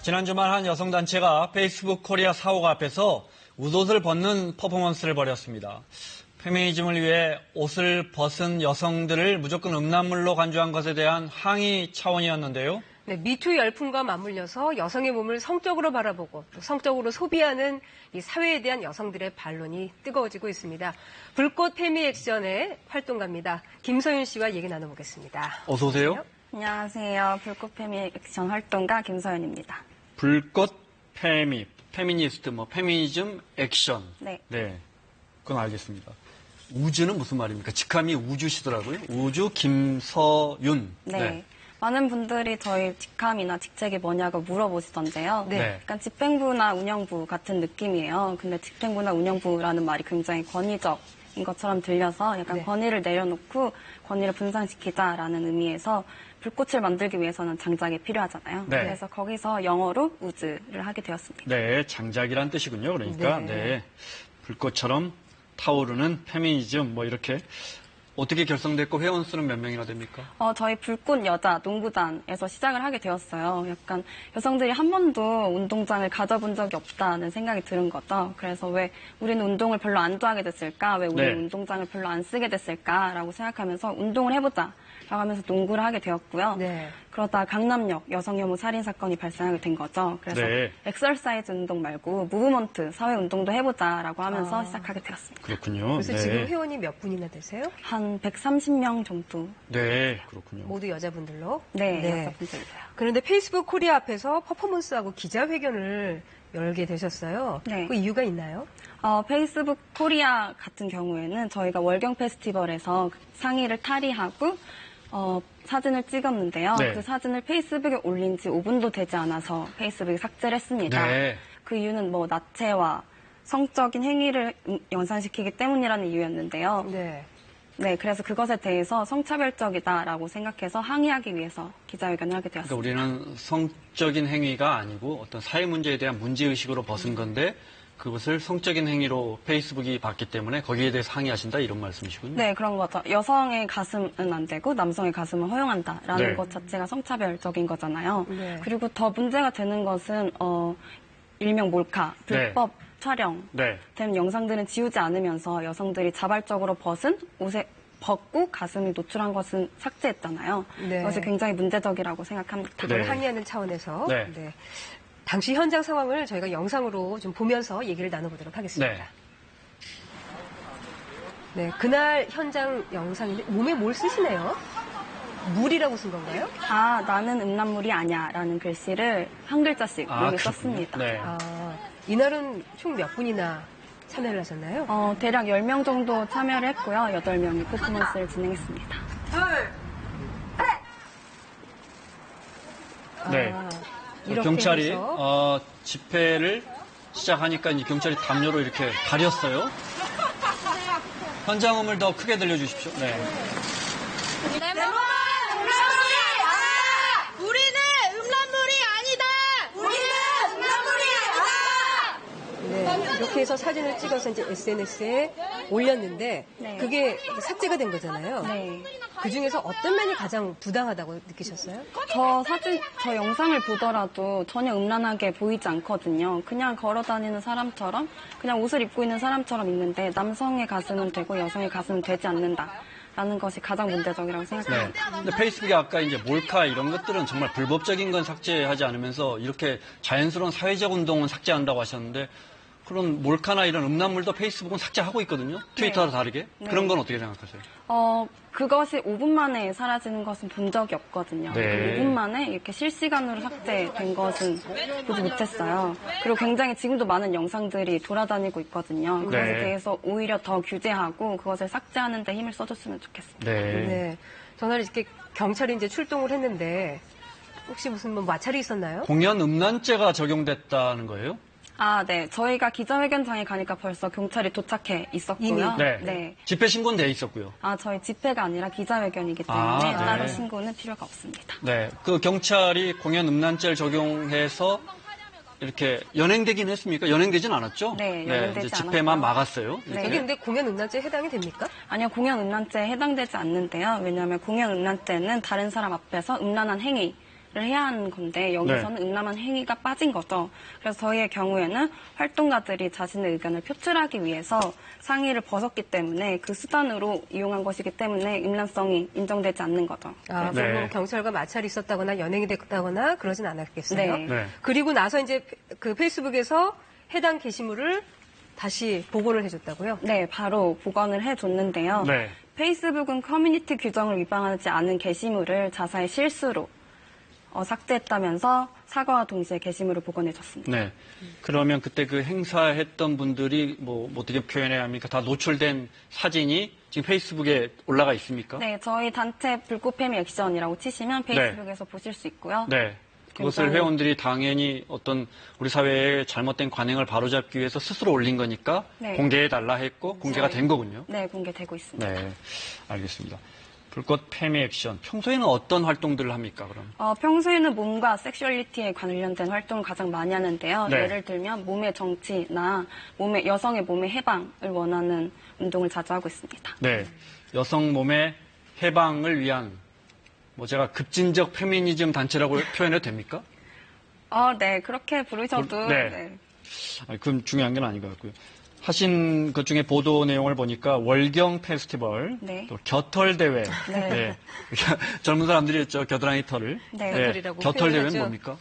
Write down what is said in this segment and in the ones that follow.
지난 주말 한 여성단체가 페이스북 코리아 사옥 앞에서 웃옷을 벗는 퍼포먼스를 벌였습니다. 페미니즘을 위해 옷을 벗은 여성들을 무조건 음란물로 간주한 것에 대한 항의 차원이었는데요. 네, 미투 열풍과 맞물려서 여성의 몸을 성적으로 바라보고 또 성적으로 소비하는 이 사회에 대한 여성들의 반론이 뜨거워지고 있습니다. 불꽃 페미 액션의 활동가입니다. 김서윤 씨와 얘기 나눠보겠습니다. 어서 오세요. 안녕하세요. 불꽃 페미 액션 활동가 김서연입니다. 불꽃 페미니스트, 페미니즘 액션. 네. 그건 알겠습니다. 우주는 무슨 말입니까? 직함이 우주시더라고요. 우주 김서윤. 네. 많은 분들이 저희 직함이나 직책이 뭐냐고 물어보시던데요. 네. 약간 집행부나 운영부 같은 느낌이에요. 근데 집행부나 운영부라는 말이 굉장히 권위적인 것처럼 들려서 약간 네. 권위를 내려놓고 권위를 분산시키자라는 의미에서 불꽃을 만들기 위해서는 장작이 필요하잖아요. 네. 그래서 거기서 영어로 우즈를 하게 되었습니다. 네, 장작이란 뜻이군요. 그러니까, 네. 불꽃처럼 타오르는 페미니즘, 이렇게. 어떻게 결성됐고 회원 수는 몇 명이나 됩니까? 저희 불꽃 여자 농구단에서 시작을 하게 되었어요. 약간 여성들이 한 번도 운동장을 가져본 적이 없다는 생각이 드는 거죠. 그래서 왜 우리는 운동을 별로 안 좋아하게 됐을까? 왜 우리는 네. 운동장을 별로 안 쓰게 됐을까?라고 생각하면서 운동을 해보자. 라고 하면서 농구를 하게 되었고요. 네. 그러다 강남역 여성 혐오 살인 사건이 발생하게 된 거죠. 그래서 네. 엑서사이즈 운동 말고 무브먼트 사회 운동도 해보자라고 하면서 시작하게 되었습니다. 그렇군요. 그래서 지금 회원이 몇 분이나 되세요? 한 130명 정도. 네, 그렇군요. 모두 여자분들로? 네. 여자분들로요. 그런데 페이스북 코리아 앞에서 퍼포먼스하고 기자회견을 열게 되셨어요. 네. 그 이유가 있나요? 페이스북 코리아 같은 경우에는 저희가 월경 페스티벌에서 상의를 탈의하고 사진을 찍었는데요. 네. 그 사진을 페이스북에 올린 지 5분도 되지 않아서 페이스북에 삭제를 했습니다. 네. 그 이유는 나체와 성적인 행위를 연상시키기 때문이라는 이유였는데요. 네. 네, 그래서 그것에 대해서 성차별적이다라고 생각해서 항의하기 위해서 기자회견을 하게 그러니까 되었습니다. 우리는 성적인 행위가 아니고 어떤 사회 문제에 대한 문제의식으로 벗은 건데 그것을 성적인 행위로 페이스북이 봤기 때문에 거기에 대해서 항의하신다 이런 말씀이시군요. 네, 그런 거죠. 여성의 가슴은 안 되고 남성의 가슴은 허용한다라는 네. 것 자체가 성차별적인 거잖아요. 네. 그리고 더 문제가 되는 것은 일명 몰카, 불법 촬영 네. 된 영상들은 지우지 않으면서 여성들이 자발적으로 벗은 옷에 벗고 가슴이 노출한 것은 삭제했잖아요. 네. 그것이 굉장히 문제적이라고 생각합니다. 그걸 네. 항의하는 차원에서 네. 당시 현장 상황을 저희가 영상으로 좀 보면서 얘기를 나눠보도록 하겠습니다. 네, 그날 현장 영상인데 몸에 뭘 쓰시네요? 물이라고 쓴 건가요? 나는 음란물이 아니야 라는 글씨를 한 글자씩 여기 썼습니다. 네. 이날은 총 몇 분이나 참여를 하셨나요? 대략 10명 정도 참여를 했고요. 8명이 퍼포먼스를 진행했습니다. 네. 이렇게 경찰이 해서 집회를 시작하니까 이제 경찰이 담요로 이렇게 가렸어요. 현장음을 더 크게 들려주십시오. 네. 내 몸은 음란물이 아니다! 우리는 음란물이 아니다! 우리는 음란물이 아니다! 네, 이렇게 해서 사진을 찍어서 이제 SNS에 올렸는데 네. 그게 삭제가 된 거잖아요. 네. 그 중에서 어떤 면이 가장 부당하다고 느끼셨어요? 저 영상을 보더라도 전혀 음란하게 보이지 않거든요. 그냥 걸어 다니는 사람처럼, 그냥 옷을 입고 있는 사람처럼 있는데 남성의 가슴은 되고 여성의 가슴은 되지 않는다. 라는 것이 가장 문제적이라고 네. 생각합니다. 근데 페이스북에 아까 이제 몰카 이런 것들은 정말 불법적인 건 삭제하지 않으면서 이렇게 자연스러운 사회적 운동은 삭제한다고 하셨는데 그런 몰카나 이런 음란물도 페이스북은 삭제하고 있거든요. 트위터와 다르게. 네. 그런 건 어떻게 생각하세요? 그것이 5분 만에 사라지는 것은 본 적이 없거든요. 네. 5분 만에 이렇게 실시간으로 삭제된 것은 보지 못했어요. 그리고 굉장히 지금도 많은 영상들이 돌아다니고 있거든요. 그것에 네. 대해서 오히려 더 규제하고 그것을 삭제하는 데 힘을 써줬으면 좋겠습니다. 네. 전날 이렇게 경찰이 이제 출동을 했는데 혹시 무슨 마찰이 있었나요? 공연 음란죄가 적용됐다는 거예요? 네. 저희가 기자회견장에 가니까 벌써 경찰이 도착해 있었고요. 이미? 네. 집회 신고는 돼 있었고요. 저희 집회가 아니라 기자회견이기 때문에 네. 따로 신고는 필요가 없습니다. 네. 그 경찰이 공연 음란죄를 적용해서 이렇게 연행되긴 했습니까? 연행되진 않았죠? 네, 연행되지 이제 집회만 않았고요. 막았어요. 네. 여기 근데 공연 음란죄에 해당이 됩니까? 아니요, 공연 음란죄에 해당되지 않는데요. 왜냐하면 공연 음란죄는 다른 사람 앞에서 음란한 행위를 해야 하는 건데 여기서는 음란한 행위가 빠진 거죠. 그래서 저희의 경우에는 활동가들이 자신의 의견을 표출하기 위해서 상의를 벗었기 때문에 그 수단으로 이용한 것이기 때문에 음란성이 인정되지 않는 거죠. 아, 네. 그럼 경찰과 마찰이 있었다거나 연행이 됐다거나 그러진 않았겠어요? 네. 네. 그리고 나서 이제 그 페이스북에서 해당 게시물을 다시 복원을 해줬다고요? 네, 바로 복원을 해줬는데요. 네. 페이스북은 커뮤니티 규정을 위반하지 않은 게시물을 자사의 실수로 삭제했다면서 사과와 동시에 게시물을 복원해줬습니다. 네. 그러면 그때 그 행사했던 분들이 뭐 어떻게 표현해야 합니까? 다 노출된 사진이 지금 페이스북에 올라가 있습니까? 네, 저희 단체 불꽃팸이 액션이라고 치시면 페이스북에서 보실 수 있고요. 네. 그것을 굉장히- 회원들이 당연히 어떤 우리 사회의 잘못된 관행을 바로잡기 위해서 스스로 올린 거니까 네. 공개해달라 했고 공개가 된 거군요. 네, 공개되고 있습니다. 네. 알겠습니다. 불꽃 페미 액션. 평소에는 어떤 활동들을 합니까, 그럼? 평소에는 몸과 섹슈얼리티에 관련된 활동을 가장 많이 하는데요. 네. 예를 들면 몸의 정치나 여성의 몸의 해방을 원하는 운동을 자주 하고 있습니다. 네. 여성 몸의 해방을 위한 제가 급진적 페미니즘 단체라고 표현해도 됩니까? 네, 그렇게 부르셔도 네. 네. 아니, 그건 중요한 건 아닌 것 같고요. 하신 것 중에 보도 내용을 보니까 월경 페스티벌, 네. 또 겨털 대회, 네. 젊은 사람들이 했죠 겨드랑이 털을. 네. 겨털이라고 겨털 대회는 표현하죠. 뭡니까?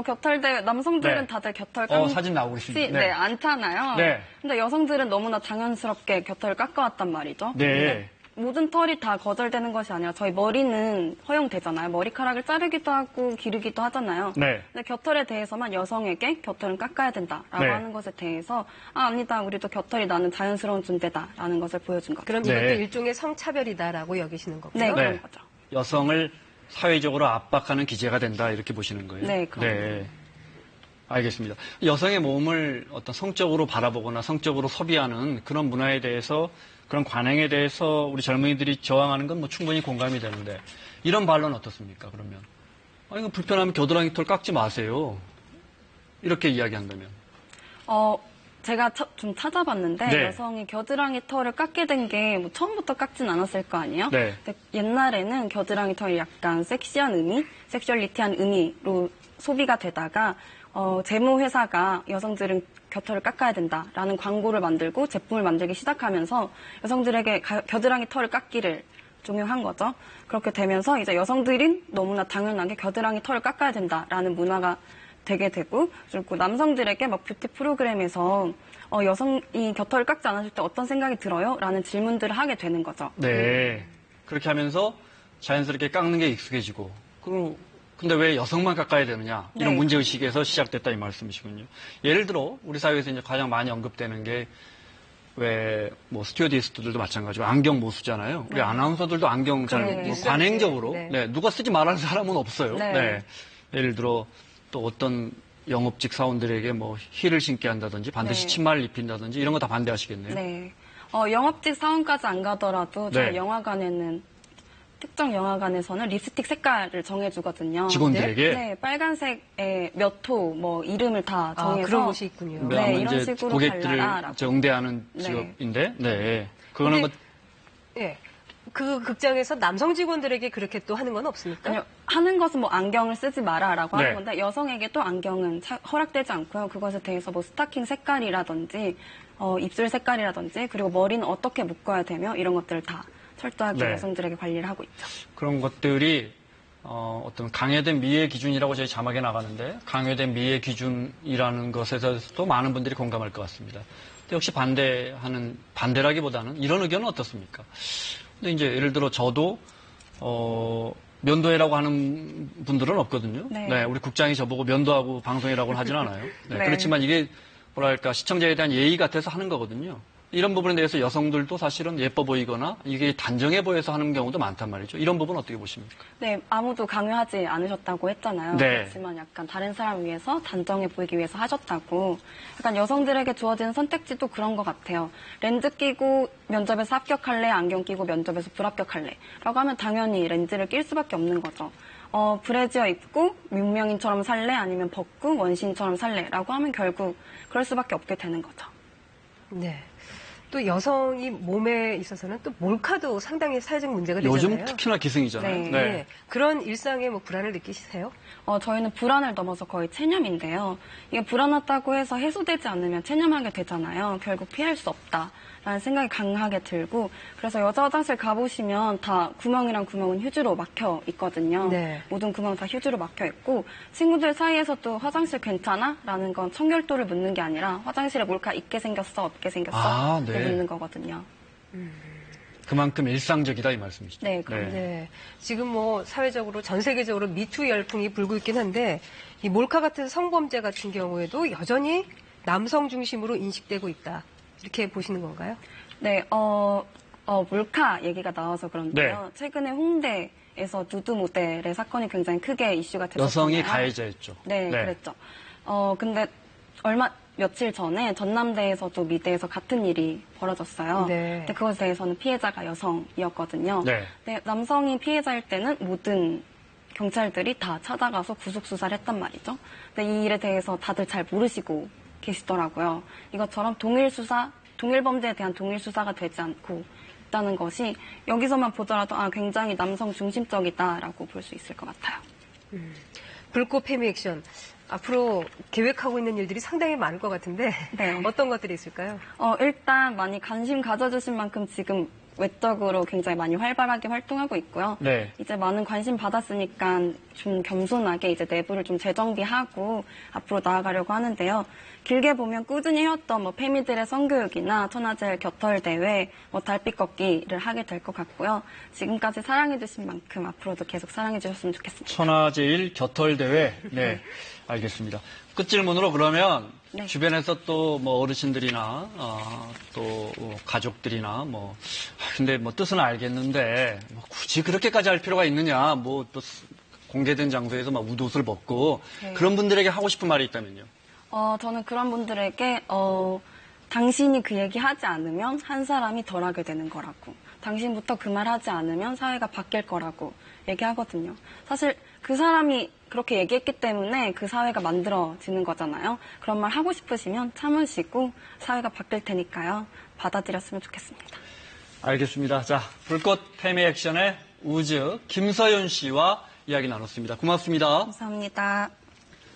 곁털대 남성들은 네. 다들 곁털 깎지 사진 나오고 있습니다. 네, 않잖아요. 네. 근데 여성들은 너무나 자연스럽게 곁털을 깎아왔단 말이죠. 네. 근데 모든 털이 다 거절되는 것이 아니라 저희 머리는 허용되잖아요. 머리카락을 자르기도 하고 기르기도 하잖아요. 네. 근데 겨털에 대해서만 여성에게 겨털은 깎아야 된다라고 네. 하는 것에 대해서 아니다. 우리도 겨털이 나는 자연스러운 존재다라는 것을 보여준 거죠. 그럼 네. 이것도 일종의 성차별이다라고 여기시는 거고요. 네, 네. 그런 거죠. 여성을 사회적으로 압박하는 기제가 된다 이렇게 보시는 거예요. 네, 그럼요. 알겠습니다. 여성의 몸을 어떤 성적으로 바라보거나 성적으로 소비하는 그런 문화에 대해서 그런 관행에 대해서 우리 젊은이들이 저항하는 건 충분히 공감이 되는데 이런 반론 어떻습니까? 그러면 이거 불편하면 겨드랑이 털 깎지 마세요. 이렇게 이야기한다면. 제가 좀 찾아봤는데 네. 여성이 겨드랑이 털을 깎게 된 게 처음부터 깎진 않았을 거 아니에요? 네. 근데 옛날에는 겨드랑이 털이 약간 섹시한 의미, 섹슈얼리티한 의미로 소비가 되다가 제모 회사가 여성들은 겨털을 깎아야 된다라는 광고를 만들고 제품을 만들기 시작하면서 여성들에게 겨드랑이 털을 깎기를 종용한 거죠. 그렇게 되면서 이제 여성들은 너무나 당연하게 겨드랑이 털을 깎아야 된다라는 문화가 되게 되고, 그리고 남성들에게 뷰티 프로그램에서 여성이 겨털을 깎지 않았을 때 어떤 생각이 들어요? 라는 질문들을 하게 되는 거죠. 네. 그렇게 하면서 자연스럽게 깎는 게 익숙해지고 근데 왜 여성만 깎아야 되느냐 이런 네. 문제의식에서 시작됐다 이 말씀이시군요. 예를 들어 우리 사회에서 이제 가장 많이 언급되는 게 왜 스튜어디스들도 마찬가지고 안경 못 쓰잖아요. 우리 아나운서들도 안경 잘 네. 관행적으로 네. 누가 쓰지 말라는 사람은 없어요. 네. 예를 들어 또 어떤 영업직 사원들에게 힐을 신게 한다든지 반드시 네. 치마를 입힌다든지 이런 거 다 반대하시겠네요. 네. 영업직 사원까지 안 가더라도 저희 네. 특정 영화관에서는 립스틱 색깔을 정해주거든요. 직원들에게 네, 빨간색에 몇 호, 이름을 다 정해서. 그런 곳이 있군요. 네, 아마 이런 이제 식으로 고객들을 발라라라고. 응대하는 네. 직업인데, 네. 그거는 근데- 예. 그 극장에서 남성 직원들에게 그렇게 또 하는 건 없습니까? 아니요, 하는 것은 안경을 쓰지 마라라고 네. 하는 건데 여성에게도 안경은 허락되지 않고요. 그것에 대해서 스타킹 색깔이라든지 입술 색깔이라든지 그리고 머리는 어떻게 묶어야 되며 이런 것들을 다 철저하게 네. 여성들에게 관리를 하고 있죠. 그런 것들이 어떤 강화된 미의 기준이라고 저희 자막에 나가는데 강화된 미의 기준이라는 것에 대해서도 많은 분들이 공감할 것 같습니다. 근데 역시 반대라기보다는 이런 의견은 어떻습니까? 근데 이제 예를 들어 저도 면도해라고 하는 분들은 없거든요. 네. 우리 국장이 저보고 면도하고 방송이라고는 하진 않아요. 네, 네. 그렇지만 이게 시청자에 대한 예의 같아서 하는 거거든요. 이런 부분에 대해서 여성들도 사실은 예뻐 보이거나 이게 단정해 보여서 하는 경우도 많단 말이죠. 이런 부분 어떻게 보십니까? 네, 아무도 강요하지 않으셨다고 했잖아요. 네. 그렇지만 약간 다른 사람을 위해서 단정해 보이기 위해서 하셨다고. 약간 여성들에게 주어지는 선택지도 그런 것 같아요. 렌즈 끼고 면접에서 합격할래? 안경 끼고 면접에서 불합격할래? 라고 하면 당연히 렌즈를 낄 수밖에 없는 거죠. 브래지어 입고 민명인처럼 살래? 아니면 벗고 원시인처럼 살래? 라고 하면 결국 그럴 수밖에 없게 되는 거죠. 네. 또 여성이 몸에 있어서는 또 몰카도 상당히 사회적 문제가 되잖아요. 요즘 특히나 기승이잖아요. 네. 그런 일상에 뭐 불안을 느끼시세요? 저희는 불안을 넘어서 거의 체념인데요. 이게 불안하다고 해서 해소되지 않으면 체념하게 되잖아요. 결국 피할 수 없다라는 생각이 강하게 들고, 그래서 여자 화장실 가보시면 다 구멍이랑 구멍은 휴지로 막혀 있거든요. 네. 모든 구멍 다 휴지로 막혀 있고, 친구들 사이에서도 화장실 괜찮아? 라는 건 청결도를 묻는 게 아니라 화장실에 몰카 있게 생겼어? 없게 생겼어? 아, 네. 이렇게 묻는 거거든요. 그만큼 일상적이다 이 말씀이시죠. 네, 그럼요. 네. 지금 뭐 사회적으로 전 세계적으로 미투 열풍이 불고 있긴 한데 이 몰카 같은 성범죄 같은 경우에도 여전히 남성 중심으로 인식되고 있다. 이렇게 보시는 건가요? 네, 몰카 얘기가 나와서 그런데요. 최근에 홍대에서 누드 모델의 사건이 굉장히 크게 이슈가 됐었잖아요. 여성이 가해자였죠. 네, 그랬죠. 근데 며칠 전에 전남대에서도 미대에서 같은 일이 벌어졌어요. 네. 근데 그것에 대해서는 피해자가 여성이었거든요. 네. 근데 남성이 피해자일 때는 모든 경찰들이 다 찾아가서 구속 수사를 했단 말이죠. 근데 이 일에 대해서 다들 잘 모르시고 계시더라고요. 이것처럼 동일 범죄에 대한 동일 수사가 되지 않고 있다는 것이 여기서만 보더라도 굉장히 남성 중심적이다라고 볼 수 있을 것 같아요. 불꽃 페미 액션. 앞으로 계획하고 있는 일들이 상당히 많을 것 같은데 네. 어떤 것들이 있을까요? 일단 많이 관심 가져주신 만큼 지금 외적으로 굉장히 많이 활발하게 활동하고 있고요. 네. 이제 많은 관심 받았으니까 좀 겸손하게 이제 내부를 좀 재정비하고 앞으로 나아가려고 하는데요. 길게 보면 꾸준히 해왔던 뭐 페미들의 성교육이나 천하제일 겨털 대회, 뭐 달빛 걷기를 하게 될 것 같고요. 지금까지 사랑해주신 만큼 앞으로도 계속 사랑해주셨으면 좋겠습니다. 천하제일 겨털대회. 네. 알겠습니다. 끝 질문으로 그러면 네. 주변에서 또 뭐 어르신들이나 또 가족들이나 근데 뭐 뜻은 알겠는데 뭐 굳이 그렇게까지 할 필요가 있느냐, 뭐 또 공개된 장소에서 막 웃옷을 벗고 네. 그런 분들에게 하고 싶은 말이 있다면요. 저는 그런 분들에게 당신이 그 얘기 하지 않으면 한 사람이 덜 하게 되는 거라고, 당신부터 그 말 하지 않으면 사회가 바뀔 거라고 얘기하거든요. 사실 그 사람이 그렇게 얘기했기 때문에 그 사회가 만들어지는 거잖아요. 그런 말 하고 싶으시면 참으시고 사회가 바뀔 테니까요. 받아들였으면 좋겠습니다. 알겠습니다. 자, 불꽃 페미 액션의 우즈 김서연 씨와 이야기 나눴습니다. 고맙습니다. 감사합니다.